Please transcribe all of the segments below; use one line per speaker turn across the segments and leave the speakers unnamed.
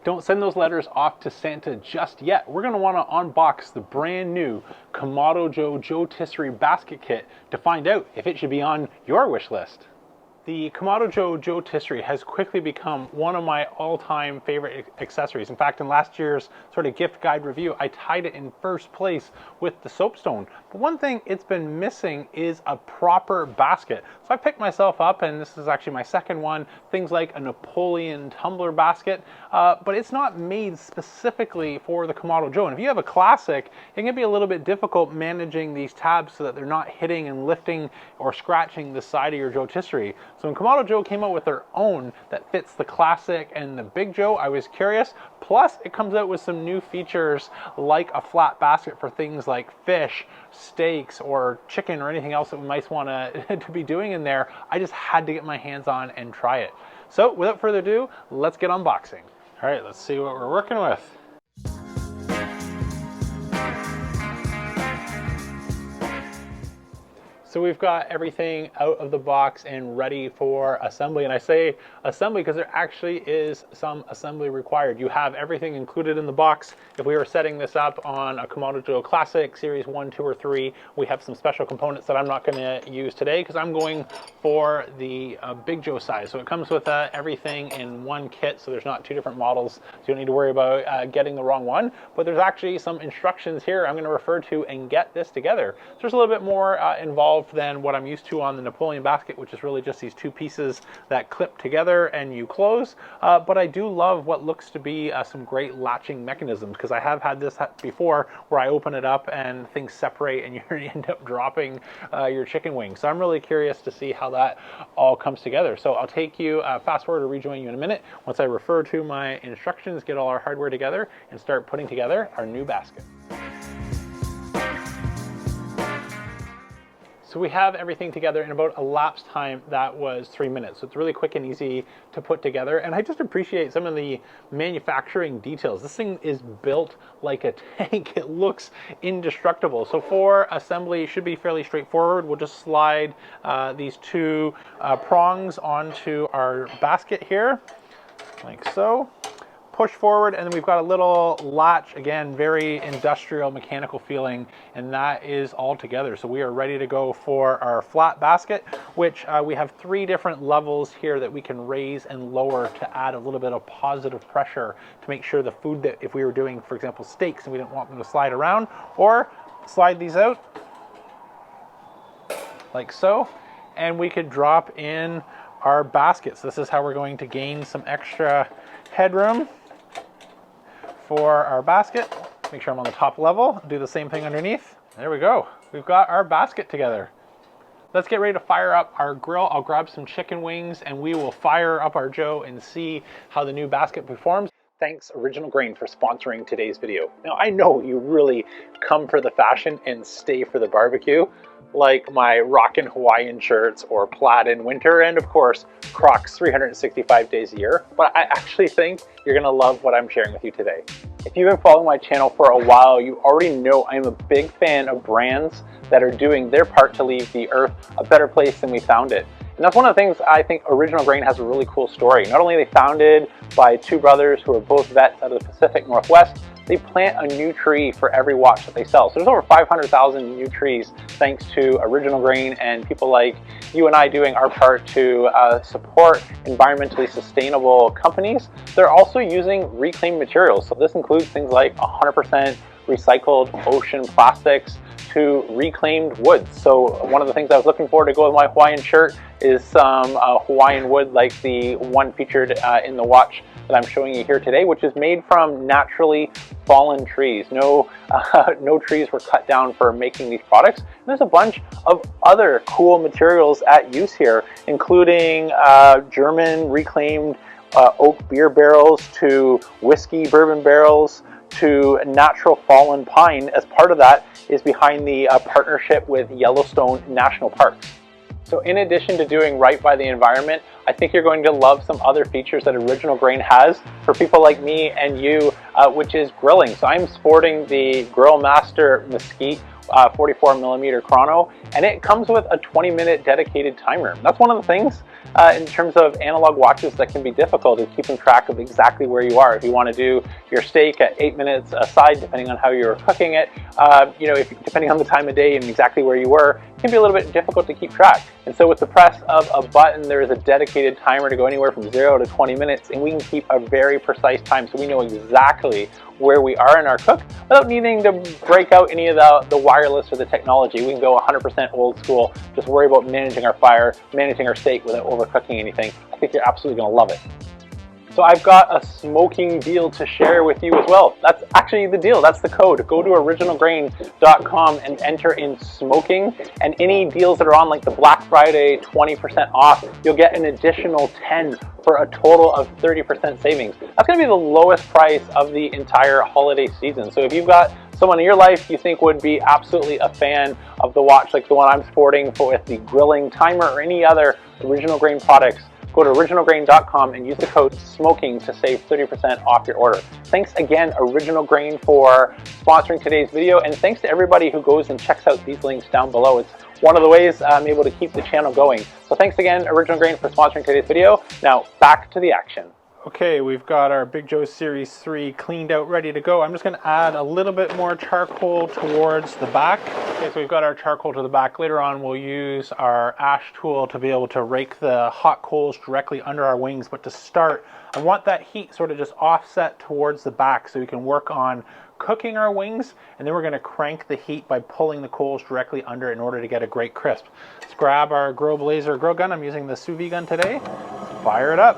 Don't send those letters off to Santa just yet. We're going to want to unbox the brand new Kamado Joe JoeTisserie basket kit to find out if it should be on your wish list. The Kamado Joe JoeTisserie has quickly become one of my all-time favorite accessories. In fact, in last year's sort of gift guide review, I tied it in first place with the soapstone. But one thing it's been missing is a proper basket. So I picked myself up, and this is actually my second one, things like a Napoleon tumbler basket, but it's not made specifically for the Kamado Joe. And if you have a classic, it can be a little bit difficult managing these tabs so that they're not hitting and lifting or scratching the side of your JoeTisserie. So when Kamado Joe came out with their own that fits the classic and the big Joe, I was curious. Plus, it comes out with some new features like a flat basket for things like fish, steaks, or chicken, or anything else that we might want to be doing in there. I just had to get my hands on and try it. So without further ado, let's get unboxing. All right, let's see what we're working with. So we've got everything out of the box and ready for assembly. And I say assembly because there actually is some assembly required. You have everything included in the box. If we were setting this up on a Kamado Joe Classic Series 1, 2, or 3, we have some special components that I'm not going to use today because I'm going for the Big Joe size. So it comes with everything in one kit, so there's not two different models. So you don't need to worry about getting the wrong one. But there's actually some instructions here I'm going to refer to and get this together. So there's a little bit more involved than what I'm used to on the Napoleon basket, which is really just these two pieces that clip together and you close. But I do love what looks to be some great latching mechanisms, because I have had this before where I open it up and things separate and you end up dropping your chicken wings. So I'm really curious to see how that all comes together. So I'll take you fast forward to rejoin you in a minute once I refer to my instructions, get all our hardware together, and start putting together our new basket. So we have everything together in about a lapse time that was 3 minutes. So it's really quick and easy to put together. And I just appreciate some of the manufacturing details. This thing is built like a tank. It looks indestructible. So for assembly, it should be fairly straightforward. We'll just slide these two prongs onto our basket here, like so. Push forward, and then we've got a little latch, again, very industrial mechanical feeling, and that is all together. So we are ready to go for our flat basket, which we have 3 different levels here that we can raise and lower to add a little bit of positive pressure to make sure the food that, if we were doing, for example, steaks and we didn't want them to slide around, or slide these out like so, and we could drop in our baskets. This is how we're going to gain some extra headroom for our basket. Make sure I'm on the top level. Do the same thing underneath. There we go. We've got our basket together. Let's get ready to fire up our grill. I'll grab some chicken wings and we will fire up our Joe and see how the new basket performs. Thanks Original Grain for sponsoring today's video. Now I know you really come for the fashion and stay for the barbecue, like my rockin' Hawaiian shirts or plaid in winter, and of course Crocs 365 days a year. But I actually think you're gonna love what I'm sharing with you today. If you've been following my channel for a while, you already know I'm a big fan of brands that are doing their part to leave the earth a better place than we found it. And that's one of the things I think Original Grain has a really cool story. Not only are they founded by 2 brothers who are both vets out of the Pacific Northwest, they plant a new tree for every watch that they sell. So there's over 500,000 new trees thanks to Original Grain and people like you and I doing our part to support environmentally sustainable companies. They're also using reclaimed materials. So this includes things like 100% recycled ocean plastics to reclaimed wood. So one of the things I was looking for to go with my Hawaiian shirt is some Hawaiian wood like the one featured in the watch that I'm showing you here today, which is made from naturally fallen trees. No trees were cut down for making these products. And there's a bunch of other cool materials at use here, including German reclaimed oak beer barrels to whiskey bourbon barrels to natural fallen pine. As part of that is behind the partnership with Yellowstone National Parks. So in addition to doing right by the environment, I think you're going to love some other features that Original Grain has for people like me and you, which is grilling. So I'm sporting the Grill Master Mesquite 44mm chrono, and it comes with a 20-minute dedicated timer. That's one of the things in terms of analog watches that can be difficult is keeping track of exactly where you are. If you want to do your steak at 8 minutes aside, depending on how you're cooking it, depending on the time of day and exactly where you were, it can be a little bit difficult to keep track. And so with the press of a button, there is a dedicated timer to go anywhere from 0 to 20 minutes, and we can keep a very precise time so we know exactly where we are in our cook without needing to break out any of the wireless or the technology. We can go 100% old school, just worry about managing our fire, managing our steak without overcooking anything. I think you're absolutely going to love it. So I've got a smoking deal to share with you as well. That's actually the deal. That's the code. Go to originalgrain.com and enter in smoking, and any deals that are on, like the Black Friday 20% off, you'll get an additional 10 for a total of 30% savings. That's going to be the lowest price of the entire holiday season. So if you've got someone in your life you think would be absolutely a fan of the watch like the one I'm sporting with the grilling timer or any other Original Grain products, go to originalgrain.com and use the code SMOKING to save 30% off your order. Thanks again, Original Grain, for sponsoring today's video, and thanks to everybody who goes and checks out these links down below. It's one of the ways I'm able to keep the channel going. So thanks again, Original Grain, for sponsoring today's video. Now, back to the action. Okay, we've got our Big Joe Series 3 cleaned out, ready to go. I'm just going to add a little bit more charcoal towards the back. Okay, so we've got our charcoal to the back. Later on, we'll use our ash tool to be able to rake the hot coals directly under our wings. But to start, I want that heat sort of just offset towards the back so we can work on cooking our wings, and then we're going to crank the heat by pulling the coals directly under in order to get a great crisp. Let's grab our Grow Blazer grill gun. I'm using the sous vide gun today. Let's fire it up.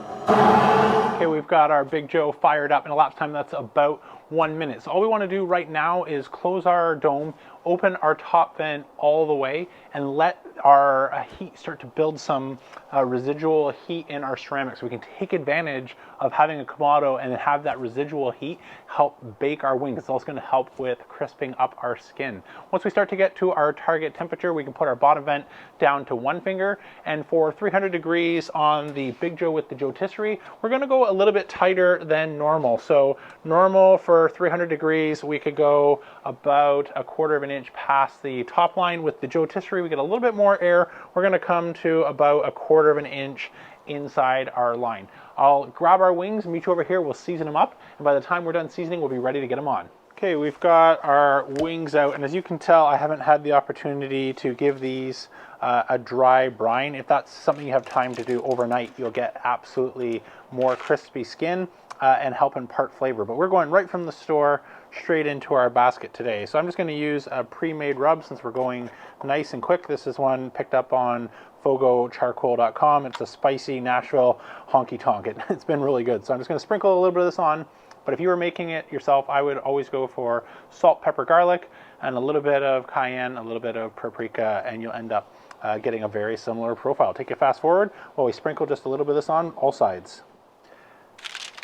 Okay, we've got our Big Joe fired up. In elapsed time, that's about 1 minute. So all we want to do right now is close our dome, open our top vent all the way, and let our heat start to build some residual heat in our ceramics. So we can take advantage of having a Kamado and have that residual heat help bake our wings. It's also going to help with crisping up our skin. Once we start to get to our target temperature, we can put our bottom vent down to 1 finger, and for 300 degrees on the Big Joe with the JoeTisserie, we're going to go a little bit tighter than normal. So normal for 300 degrees, we could go about 1/4 of an inch past the top line. With the JoeTisserie, we get a little bit more air. We're going to come to about 1/4 of an inch inside our line. I'll grab our wings, meet you over here, we'll season them up, and by the time we're done seasoning, we'll be ready to get them on. Okay, we've got our wings out, and as you can tell, I haven't had the opportunity to give these a dry brine. If that's something you have time to do overnight, you'll get absolutely more crispy skin and help impart flavor. But we're going right from the store straight into our basket today. So I'm just going to use a pre-made rub since we're going nice and quick. This is one picked up on fogocharcoal.com. It's a spicy Nashville honky tonk. It's been really good. So I'm just going to sprinkle a little bit of this on. But if you were making it yourself, I would always go for salt, pepper, garlic, and a little bit of cayenne, a little bit of paprika, and you'll end up getting a very similar profile. Take it fast forward while we sprinkle just a little bit of this on all sides.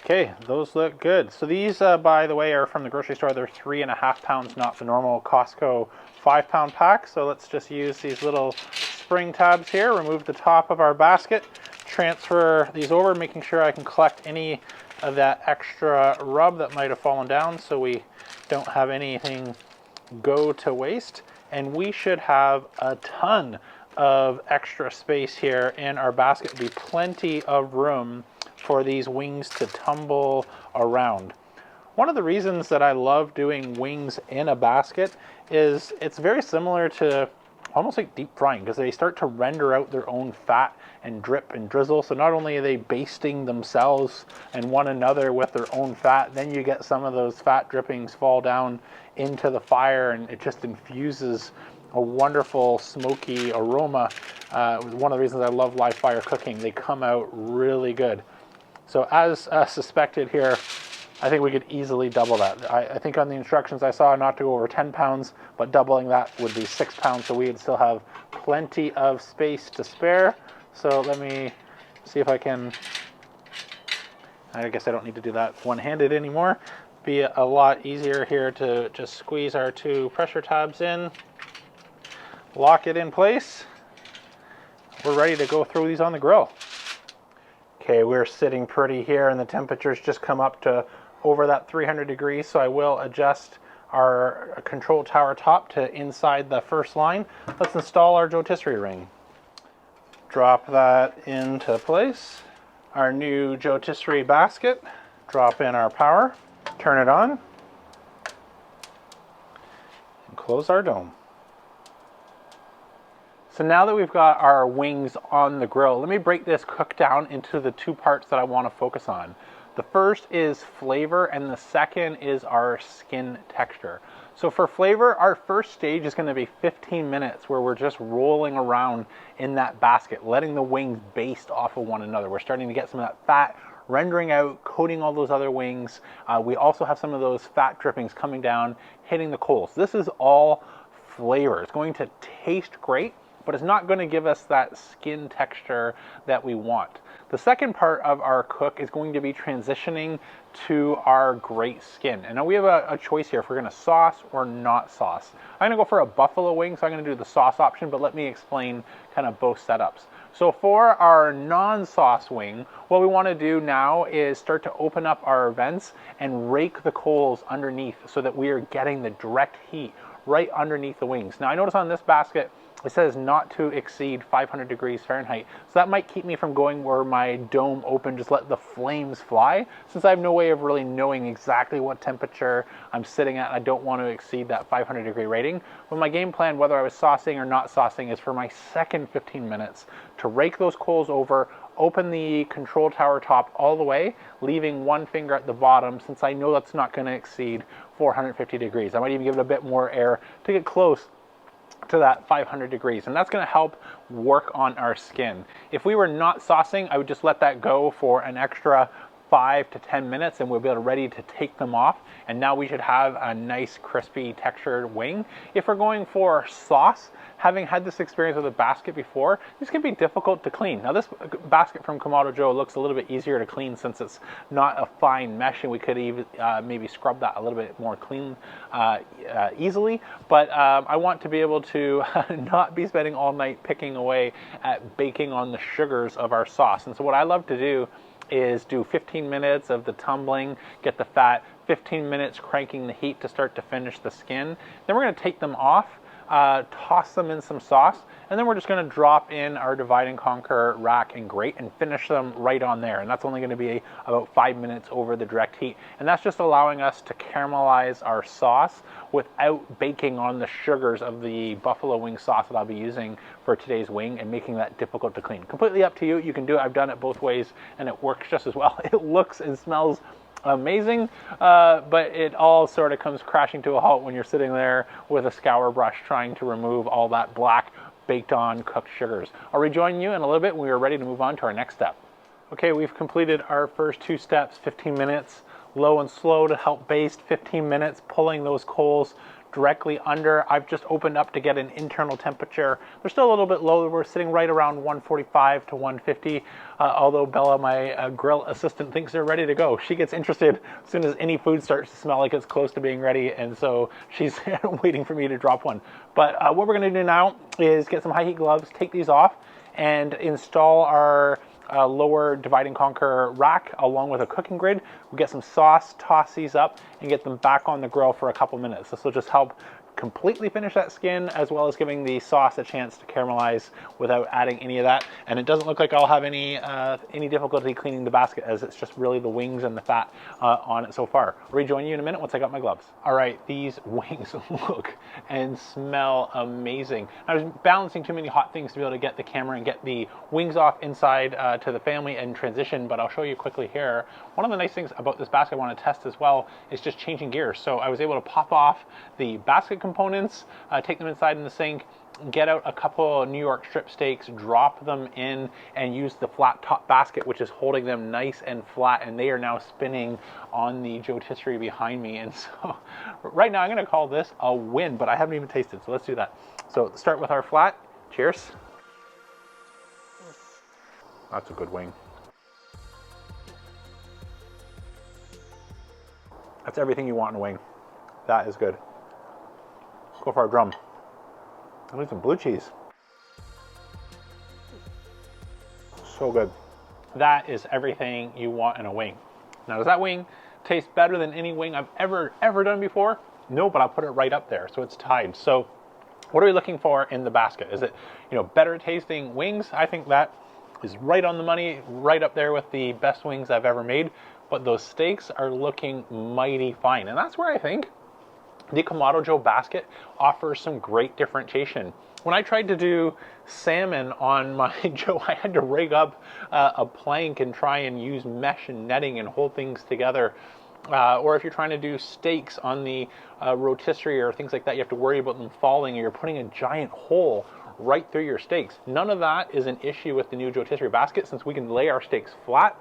Okay, those look good. So these, by the way, are from the grocery store. They're 3.5 pounds, not the normal Costco 5-pound pack. So let's just use these little spring tabs here, remove the top of our basket, transfer these over, making sure I can collect any of that extra rub that might have fallen down so we don't have anything go to waste. And we should have a ton of extra space here in our basket. There'll be plenty of room for these wings to tumble around. One of the reasons that I love doing wings in a basket is it's very similar to almost like deep frying, because they start to render out their own fat and drip and drizzle. So not only are they basting themselves and one another with their own fat, then you get some of those fat drippings fall down into the fire, and it just infuses a wonderful smoky aroma. One of the reasons I love live fire cooking. They come out really good. So as suspected here, I think we could easily double that. I think on the instructions I saw not to go over 10 pounds, but doubling that would be 6 pounds, so we would still have plenty of space to spare. So let me see if I can, I guess I don't need to do that one-handed anymore. Be a lot easier here to just squeeze our 2 pressure tabs in, lock it in place. We're ready to go through these on the grill. Okay, we're sitting pretty here, and the temperature's just come up to over that 300 degrees, so I will adjust our control tower top to inside the first line. Let's install our JoeTisserie ring. drop that into place. Our new JoeTisserie basket. Drop in our power, turn it on, and close our dome. So now that we've got our wings on the grill, let me break this cook down into the two parts that I want to focus on. The first is flavor, and the second is our skin texture. So for flavor, our first stage is going to be 15 minutes where we're just rolling around in that basket, letting the wings baste off of one another. We're starting to get some of that fat rendering out, coating all those other wings. We also have some of those fat drippings coming down, hitting the coals. This is all flavor. It's going to taste great, but it's not going to give us that skin texture that we want. The second part of our cook is going to be transitioning to our great skin. And now we have a choice here if we're going to sauce or not sauce. I'm going to go for a buffalo wing, so I'm going to do the sauce option, but let me explain kind of both setups. So for our non-sauce wing, what we want to do now is start to open up our vents and rake the coals underneath so that we are getting the direct heat right underneath the wings. Now I notice on this basket, it says not to exceed 500 degrees Fahrenheit. So that might keep me from going where my dome open, just let the flames fly, since I have no way of really knowing exactly what temperature I'm sitting at. I don't want to exceed that 500 degree rating. But my game plan, whether I was saucing or not saucing, is for my second 15 minutes to rake those coals over, open the control tower top all the way, leaving one finger at the bottom, since I know that's not going to exceed 450 degrees. I might even give it a bit more air to get close to that 500 degrees, and that's going to help work on our skin. If we were not saucing, I would just let that go for an extra 5 to 10 minutes and we'll be ready to take them off, and now we should have a nice crispy textured wing. If we're going for sauce, having had this experience with a basket before, this can be difficult to clean. Now this basket from Kamado Joe looks a little bit easier to clean since it's not a fine mesh, and we could even maybe scrub that a little bit more clean easily, but I want to be able to not be spending all night picking away at baking on the sugars of our sauce. And so what I love to do is do 15 minutes of the tumbling, get the fat, 15 minutes cranking the heat to start to finish the skin. Then we're going to take them off, toss them in some sauce, and then we're just going to drop in our divide and conquer rack and grate and finish them right on there. And that's only going to be about 5 minutes over the direct heat. And that's just allowing us to caramelize our sauce without baking on the sugars of the buffalo wing sauce that I'll be using for today's wing and making that difficult to clean. Completely up to you. You can do it. I've done it both ways and it works just as well. It looks and smells amazing, but it all sort of comes crashing to a halt when you're sitting there with a scour brush trying to remove all that black baked on cooked sugars. I'll rejoin you in a little bit when we are ready to move on to our next step. Okay, we've completed our first two steps, 15 minutes low and slow to help baste, 15 minutes pulling those coals directly under. I've just opened up to get an internal temperature. They're still a little bit low. We're sitting right around 145 to 150, although Bella, my grill assistant, thinks they're ready to go. She gets interested as soon as any food starts to smell like it's close to being ready, and so she's waiting for me to drop one. But what we're going to do now is get some high heat gloves, take these off, and install our lower divide and conquer rack along with a cooking grid. We'll get some sauce, toss these up, and get them back on the grill for a couple minutes. This will just help completely finish that skin, as well as giving the sauce a chance to caramelize without adding any of that. And it doesn't look like I'll have any difficulty cleaning the basket, as it's just really the wings and the fat on it so far. I'll rejoin you in a minute once I got my gloves. All right, these wings look and smell amazing. I was balancing too many hot things to be able to get the camera and get the wings off inside to the family and transition, but I'll show you quickly here. One of the nice things about this basket I want to test as well is just changing gears. So I was able to pop off the basket components, take them inside in the sink, get out a couple of New York strip steaks, drop them in, and use the flat top basket, which is holding them nice and flat, and they are now spinning on the JoeTisserie behind me. And so right now I'm going to call this a win, but I haven't even tasted, so let's do that. So start with our flat. Cheers. That's a good wing. That's everything you want in a wing. That is good. Go for our drum. I need some blue cheese. So good. That is everything you want in a wing. Now, does that wing taste better than any wing I've ever done before? No, but I'll put it right up there, so it's tied. So What are we looking for in the basket? Is it, you know, better tasting wings? I think that is right on the money, right up there with the best wings I've ever made. But those steaks are looking mighty fine. And that's where I think the Kamado Joe basket offers some great differentiation. When I tried to do salmon on my Joe, I had to rig up a plank and try and use mesh and netting and hold things together. Or if you're trying to do steaks on the rotisserie or things like that, you have to worry about them falling, or you're putting a giant hole right through your steaks. None of that is an issue with the new JoeTisserie basket, since we can lay our steaks flat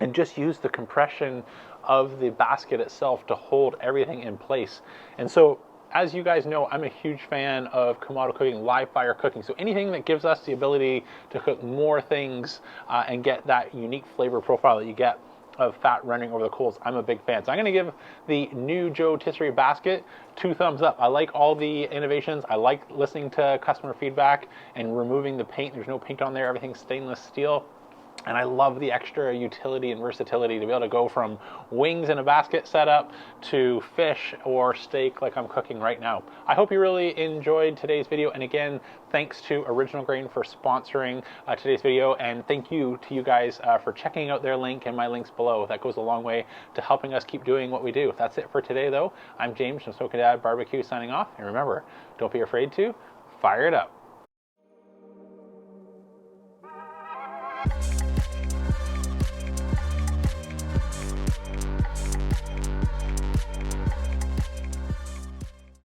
and just use the compression of the basket itself to hold everything in place. And so, as you guys know, I'm a huge fan of Kamado cooking, live fire cooking. So anything that gives us the ability to cook more things and get that unique flavor profile that you get of fat running over the coals, I'm a big fan. So I'm going to give the new JoeTisserie basket 2 thumbs up. I like all the innovations. I like listening to customer feedback and removing the paint. There's no paint on there. Everything's stainless steel. And I love the extra utility and versatility to be able to go from wings in a basket setup to fish or steak like I'm cooking right now. I hope you really enjoyed today's video. And again, thanks to Original Grain for sponsoring today's video. And thank you to you guys for checking out their link and my links below. That goes a long way to helping us keep doing what we do. That's it for today, though. I'm James from Smokin' Dad Barbecue signing off. And remember, don't be afraid to fire it up.